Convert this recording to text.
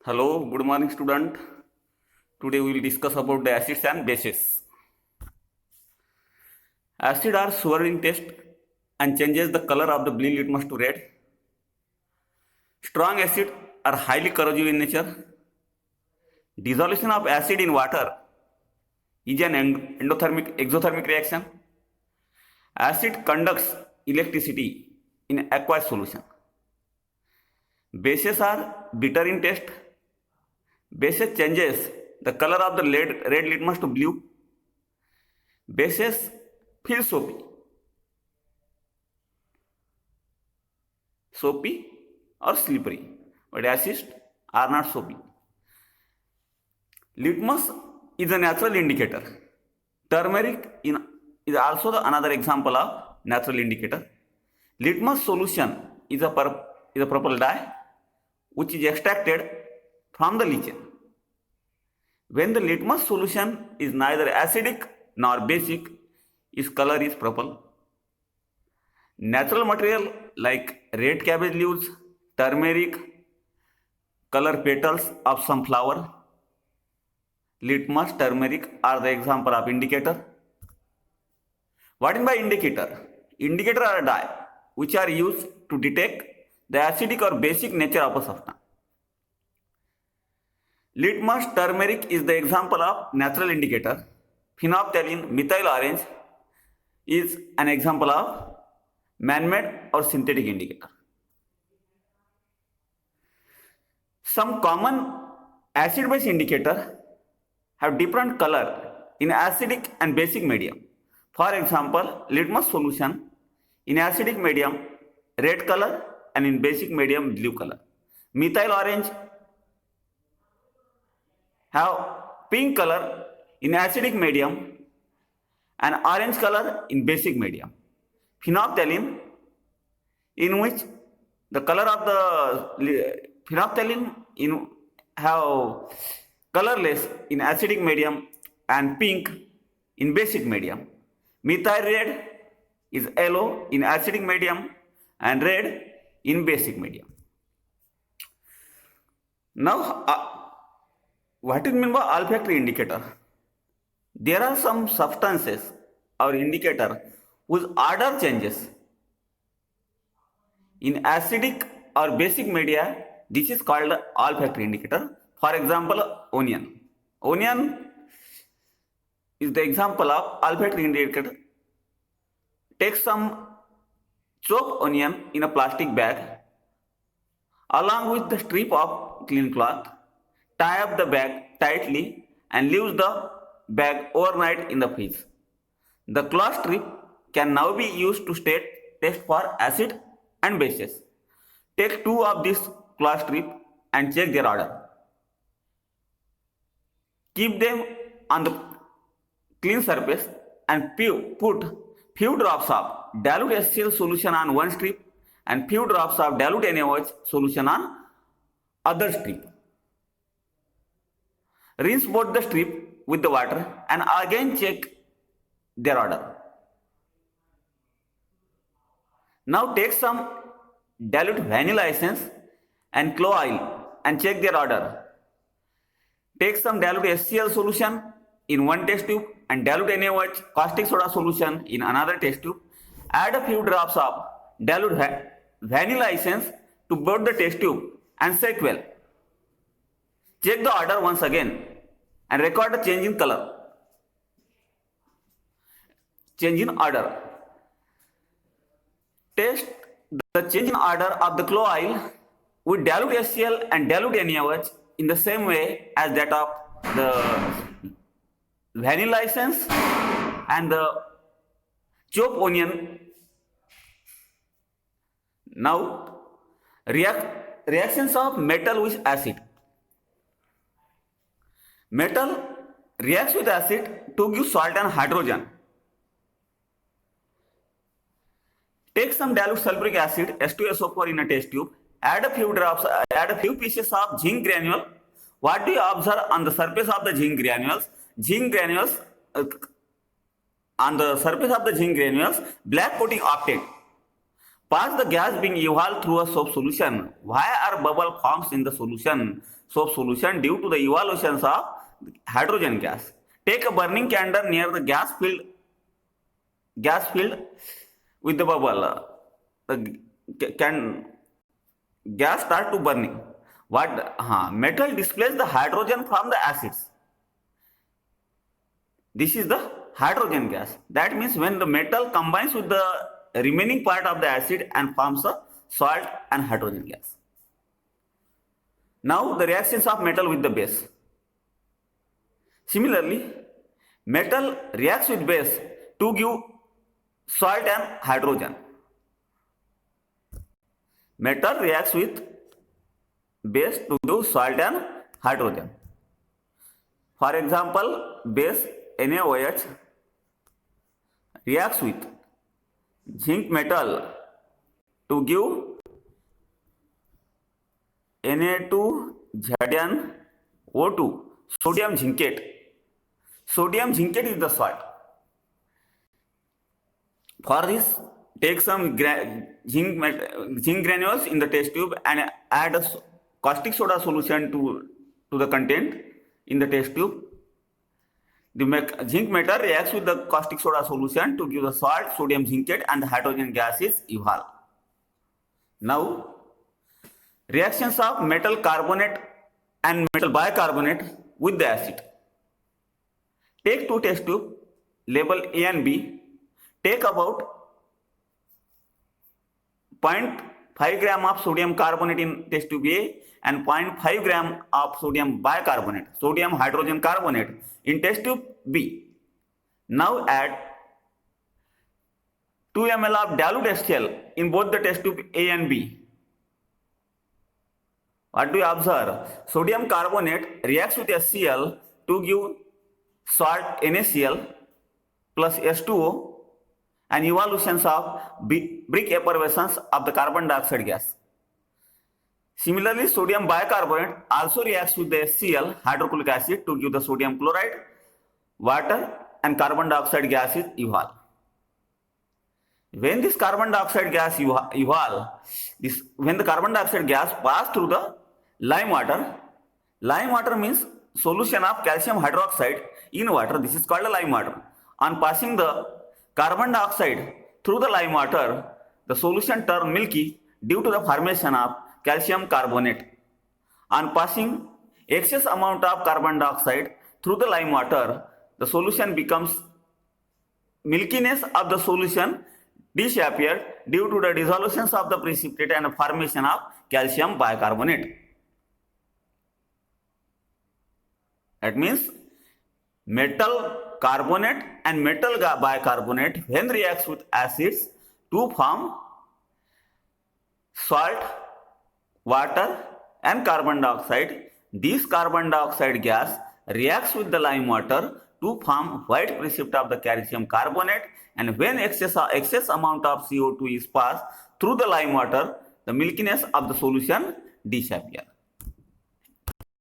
Hello, good morning student. Today we will discuss about the acids and bases. Acid are sour in taste and changes the color of the blue litmus to red. Strong acid are highly corrosive in nature. Dissolution of acid in water is an exothermic reaction. Acid conducts electricity in aqueous solution. Bases are bitter in taste. Bases changes the color of the red litmus to blue. Bases feel soapy or slippery, but acids are not soapy. Litmus is a natural indicator. Turmeric is also another example of natural indicator. Litmus solution is a purple dye which is extracted from the lichen. When the litmus solution is neither acidic nor basic, its color is purple. Natural material like red cabbage leaves, turmeric, color petals of some flower, litmus, turmeric are the example of indicator. What is by indicator? Indicator are a dye which are used to detect the acidic or basic nature of a substance. Litmus, turmeric is the example of natural indicator. Phenolphthalein, methyl orange is an example of man-made or synthetic indicator. Some common acid-base indicator have different color in acidic and basic medium. For example, litmus solution in acidic medium red color and in basic medium blue color. Methyl orange have pink color in acidic medium and orange color in basic medium. Phenolphthalein, in which the color of the phenolphthalein have colorless in acidic medium and pink in basic medium. Methyl red is yellow in acidic medium and red in basic medium. Now, what is meant by olfactory indicator? There are some substances or indicator whose odor changes. In acidic or basic media, this is called olfactory indicator. For example, onion. Onion is the example of olfactory indicator. Take some chopped onion in a plastic bag along with the strip of clean cloth. Tie up the bag tightly and leave the bag overnight in the fridge. The cloth strip can now be used to test for acid and bases. Take two of these cloth strips and check their odor. Keep them on the clean surface and put few drops of dilute HCl solution on one strip and few drops of dilute NaOH solution on other strip. Rinse both the strip with the water and again check their odor. Now take some dilute vanilla essence and clove oil and check their odor. Take some dilute HCl solution in one test tube and dilute NaOH caustic soda solution in another test tube. Add a few drops of dilute vanilla essence to both the test tube and shake well. Check the odor once again and record a change in color, change in odor. Test the change in odor of the clove oil with dilute HCl and dilute NaOH in the same way as that of the vanilla essence and the chopped onion. Now, reactions of metal with acid. Metal reacts with acid to give salt and hydrogen. Take some dilute sulfuric acid H2SO4 in a test tube. Add a few pieces of zinc granule. What do you observe on the surface of the zinc granules? On the surface of the zinc granules, black coating obtained. Pass the gas being evolved through a soap solution. Why are bubble forms in the solution, soap solution, due to the evolutions of hydrogen gas? Take a burning candle near the gas filled with the bubble. The can gas start to burning. What? Metal displaces the hydrogen from the acids. This is the hydrogen gas. That means when the metal combines with the remaining part of the acid and forms a salt and hydrogen gas. Now the reactions of metal with the base. Similarly, metal reacts with base to give salt and hydrogen. Metal reacts with base to give salt and hydrogen. For example, base NaOH reacts with zinc metal to give Na2ZnO2, sodium zincate. Sodium zincate is the salt. For this, take some zinc granules in the test tube and add a caustic soda solution to the content in the test tube. The zinc metal reacts with the caustic soda solution to give the salt, sodium zincate, and the hydrogen gas is evolved. Now, reactions of metal carbonate and metal bicarbonate with the acid. Take two test tubes, label A and B. Take about 0.5 gram of sodium carbonate in test tube A and 0.5 gram of sodium bicarbonate, sodium hydrogen carbonate in test tube B. Now add 2 ml of dilute HCl in both the test tube A and B. What do you observe? Sodium carbonate reacts with HCl to give salt NaCl plus H2O and evolutions of brick effervescence of the carbon dioxide gas. Similarly, sodium bicarbonate also reacts with the HCl, hydrochloric acid, to give the sodium chloride, water, and carbon dioxide gases evolve. When this carbon dioxide gas when the carbon dioxide gas pass through the lime water means solution of calcium hydroxide in water. This is called a lime water. On passing the carbon dioxide through the lime water, the solution turns milky due to the formation of calcium carbonate. On passing excess amount of carbon dioxide through the lime water, the solution becomes milkiness of the solution disappeared due to the dissolutions of the precipitate and formation of calcium bicarbonate. That means metal carbonate and metal bicarbonate, when reacts with acids to form salt, water, and carbon dioxide, this carbon dioxide gas reacts with the lime water to form white precipitate of the calcium carbonate, and when excess amount of CO2 is passed through the lime water, the milkiness of the solution disappears.